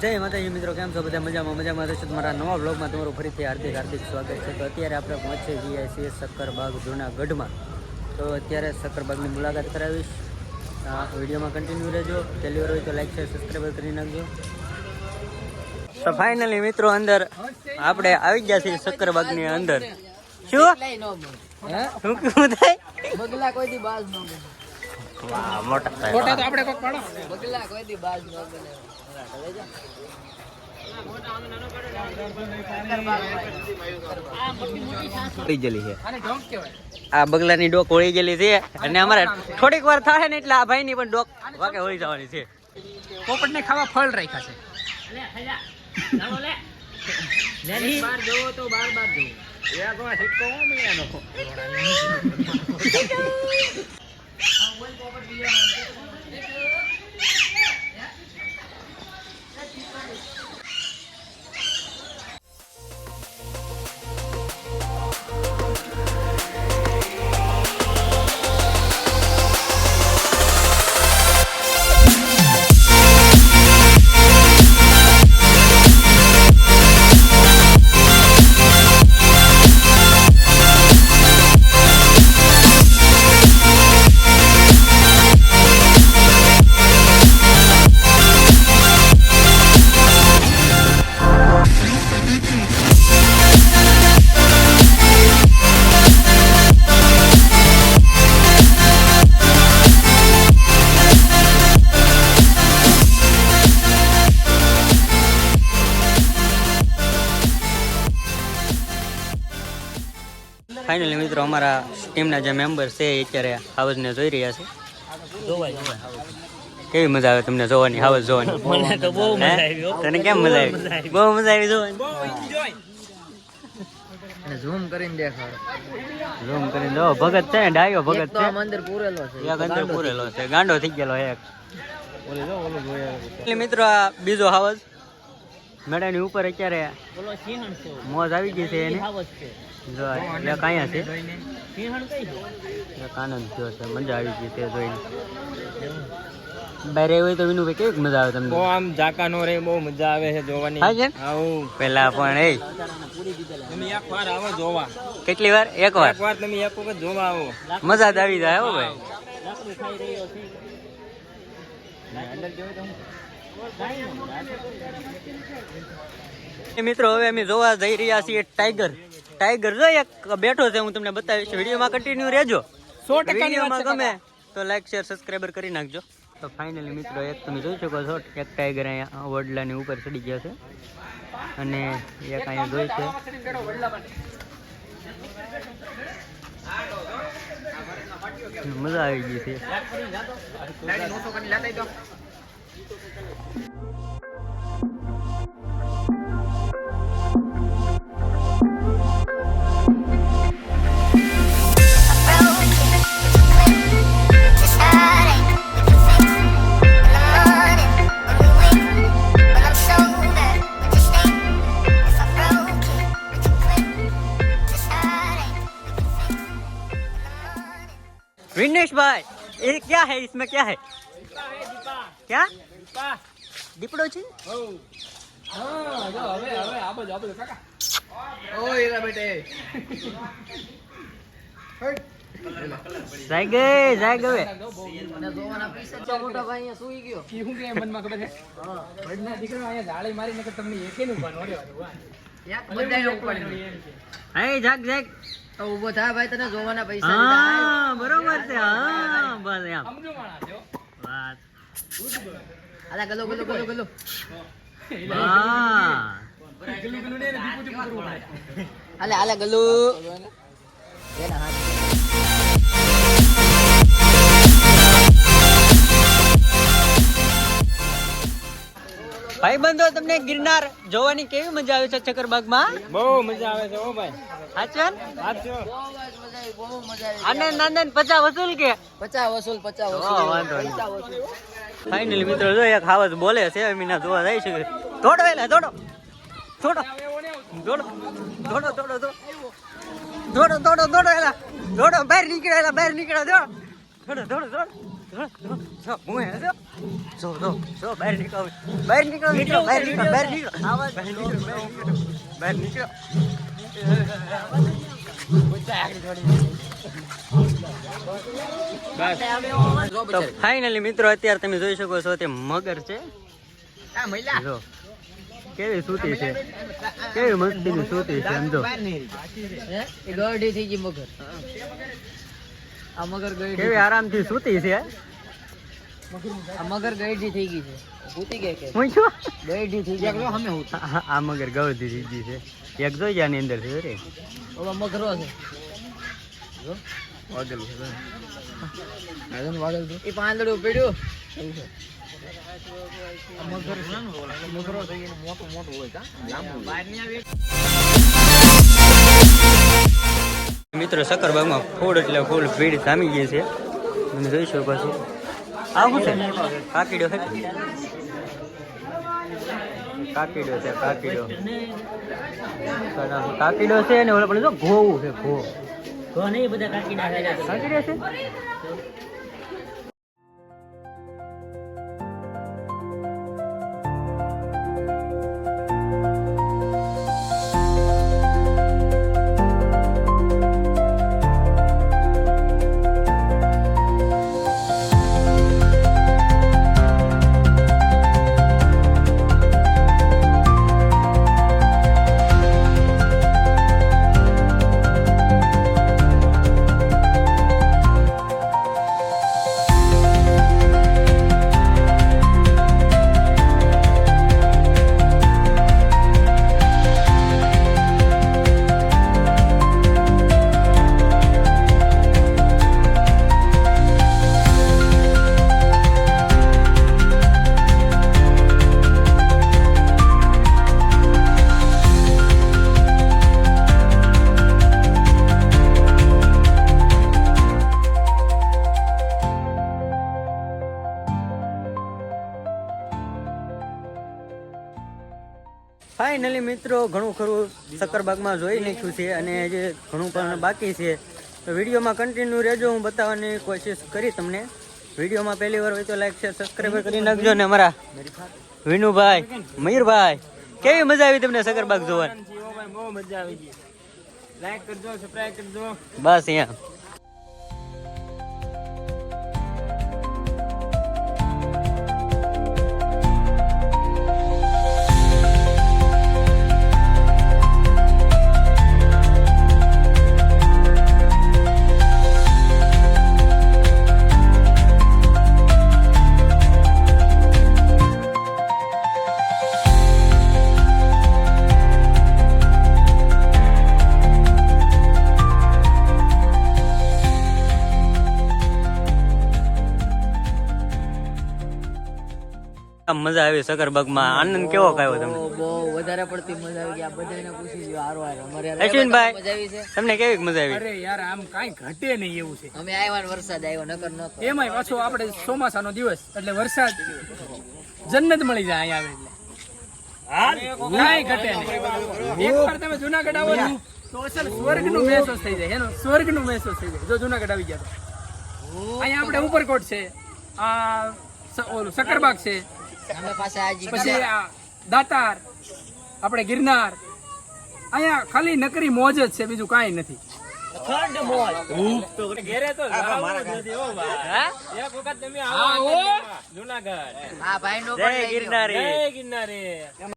જય માતાજી મિત્રો, કેમ છો બધા? મજામાં રહેશો. મારા નવા બ્લોગમાં તમારું ફરીથી હાર્દિક સ્વાગત છે. તો અત્યારે આપણે પહોંચી ગયા છીએ શક્કરબાગ જૂનાગઢમાં. તો અત્યારે શક્કરબાગની મુલાકાત કરાવીશ. આ વિડીયોમાં કન્ટિન્યુ રહેજો. પહેલી વાર હોય તો લાઈક શેર સબસ્ક્રાઈબ કરી નાખજો. તો ફાઇનલી મિત્રો અંદર આપણે આવી ગયા છીએ શક્કરબાગની અંદર. શું શું થાય? બગલા કોઈ દી બાજ ન બને. વાહ, મોટા ફોટા તો આપણે કોક પાડો. બગલા કોઈ દી બાજ ન બને. આ બગલાની ડોક હોળી ગયેલી છે અને અમારે થોડીક વાર થાય ને એટલે આ ભાઈ ની પણ ડોક વાકે હોળી જવાની છે. પોપટ ને ખાવા ફળ રાખ્યા છે. બાર જોવો તો બાર જોવો. ફાઇનલી મિત્રો અમારા ટીમના જે મેમ્બર છે એ અત્યારે હાવજને જોઈ રહ્યા છે. કેવી મજા આવે તમને જોવાની? હાવજ જોવાની? મને તો બહુ મજા આવી. તને કેમ મજા આવી? બહુ મજા આવી જોવાની. ઝૂમ કરીને દેખાડો. ઝૂમ કરીને જો ભગત છે ને, ડાયો ભગત છે. અંદર પૂરેલો છે. એક અંદર પૂરેલો છે, ગાંડો થઈ ગયેલો એક. એટલે મિત્રો આ બીજો હાવજ મેળાની ઉપર અત્યારે મોજ આવી ગઈ છે એની. જો એક અહીંયા છે, એક આનંદ થયો છે, મજા આવી ગઈ તે જોઈને. બહાર હોય તો વિનુભાઈ કેવી મજા આવે તમને? આમ ઝાકા નો રે, બહુ મજા આવે છે જોવાની. હા છે પેલા પણ એ તમે એકવાર આવો જોવા. કેટલી વાર? એકવાર તમે એક વખત જોવા આવો, મજા જ આવી જાય. હો ભાઈ, મિત્રો હવે અમે જોવા જઈ રહ્યા છીએ ટાઈગર જો એક બેઠો છે, હું તમને બતાવીશ. વિડીયોમાં કન્ટિન્યુ રહેજો. 100% ગમે તો લાઈક શેર સબસ્ક્રાઈબર કરી નાખજો. તો ફાઇનલી મિત્રો એક તમે જોઈ શકો છો, એક ટાઈગર અહીંયા વડલાની ઉપર ચડી ગયો છે અને એક અહીંયા જોઈ છે. મજા આવી ગઈ છે. विनेश भाई, ये क्या है? इसमें क्या है? क्या दीपड़ो छी? હા જો હવે આબો કાકા. ઓય એલા બેટે. જાય ગવે. અને જોવાના પૈસા તો મોટા ભાઈ અહીંયા સુઈ ગયો. ઈ હું કે મનમાં ખબર છે? હા, વડના દીકરો અહીંયા જાળી મારીને કે તમને એકેનું ભાન ઓડ્યો. એક બધાય ઉપાડી. હાય જાગ તો ઊભો થા ભાઈ, તને જોવાના પૈસા દીધા. હા બરોબર છે. હા બસ એમ. સમજો માણા છો. વાત. આલા ગલો. હા ગલું ને દીપુ કરવું. આલા ગલો. એના હાથ. ભાઈ બંધો, તમને ગિરનાર જોવાની કેવી મજા આવે છે શક્કરબાગમાં? બહુ મજા આવે છે. ઓ ભાઈ સાચું? બહુ મજા આનંદ 50 વસૂલ કે 50 વસૂલ. વાંધો નહીં. ફાઇનલી મિત્રો જો એક હાવજ બોલે છે, અમીના જોવા જાય છે. દોડો એલા દોડો એલા દોડો, બહાર નીકળો. દોડો. જો બહાર નીકળો બહાર નીકળો નીકળો બહાર નીકળો બહાર નીકળો બહાર નીકળો તો ફાઇનલી મિત્રો અત્યારે તમે જોઈ શકો છો તે મગર છે જો કેવી સૂતી છે કેવી મસ્તીની સૂતી છે સમજો એ ગરડી થઈ ગઈ મગર આ મગર ગરડી કેવી આરામથી સૂતી છે આ મગર ગરડી થઈ ગઈ છે સૂતી ગઈ કે હું છું ગરડી થઈ ગઈ અમે હું આ મગર ગવધી થઈ ગઈ છે એક જોઈ જાય ની અંદર છે રે ઓલો મગરો છે જો વાગલ છે એ પાંદડું પડ્યું મગરો થઈ ગઈ મોટું મોટું હોય કા લાંબુ બહાર ની આવે મિત્રો સક્કરબાગમાં ફૂલ એટલે ફૂલ ભીડ જામી ગઈ છે તમે જોઈ શકો છો આ શું છે કાકીડો છે કાકીડો છે કાકીડો છે ને ઓલા પણ જો ઘોવું છે ઘો નહીં બધા કાકીડા કાકીડા છે ફાઇનલી મિત્રો ઘણું ખરું સક્કરબાગમાં જોઈ નાખ્યું છે અને જે ઘણું પણ બાકી છે તો વિડીયોમાં કન્ટિન્યુ રહેજો હું બતાવવાની કોશિશ કરી તમને વિડીયોમાં પહેલી વાર હોય તો લાઈક શેર સબસ્ક્રાઈબ કરી નાખજો ને અમારા વિનુભાઈ મયુરભાઈ કેવી મજા આવી તમને સક્કરબાગ જોવાની બહુ મજા આવી ગઈ લાઈક કરજો સબસ્ક્રાઇબ કરજો બસ અહીંયા મજા આવી સક્કરબાગમાં આનંદ કેવો આવ્યો તમને બહુ વધારે પડતી મજા આવી ગઈ આ બધાને પૂછી જો હારો હારો અમારે અશ્વિનભાઈ મજા આવી છે તમને કેવી મજા આવી અરે યાર આમ કાંઈ ઘટે નહીં એવું છે અમે આવ્યા ને વરસાદ આવ્યો નકર નતો એમાંય પાછો આપણે ચોમાસાનો દિવસ એટલે વરસાદ જન્નત મળી જાય અહીંયા આવે એટલે કાંઈ ઘટે નહીં એકવાર તમે જુનાગઢ આવો ને તો અસલ સ્વર્ગનું મહેસૂસ થઈ જાય એનો સ્વર્ગનું મહેસૂસ થઈ જાય જો જુનાગઢ આવી ગયા તો અહીંયા આપણે ઉપરકોટ છે આ ઓલું સક્કરબાગ છે અમે પાસે આજી પછી આ દાતાર આપણે ગિરનાર અહીંયા ખાલી નકરી મોજ જ છે બીજું કાંઈ નથી ઘેરે તો એક વખત તમે આવો જુનાગઢ હા ભાઈ નો જય ગિરનારી ગિરનારી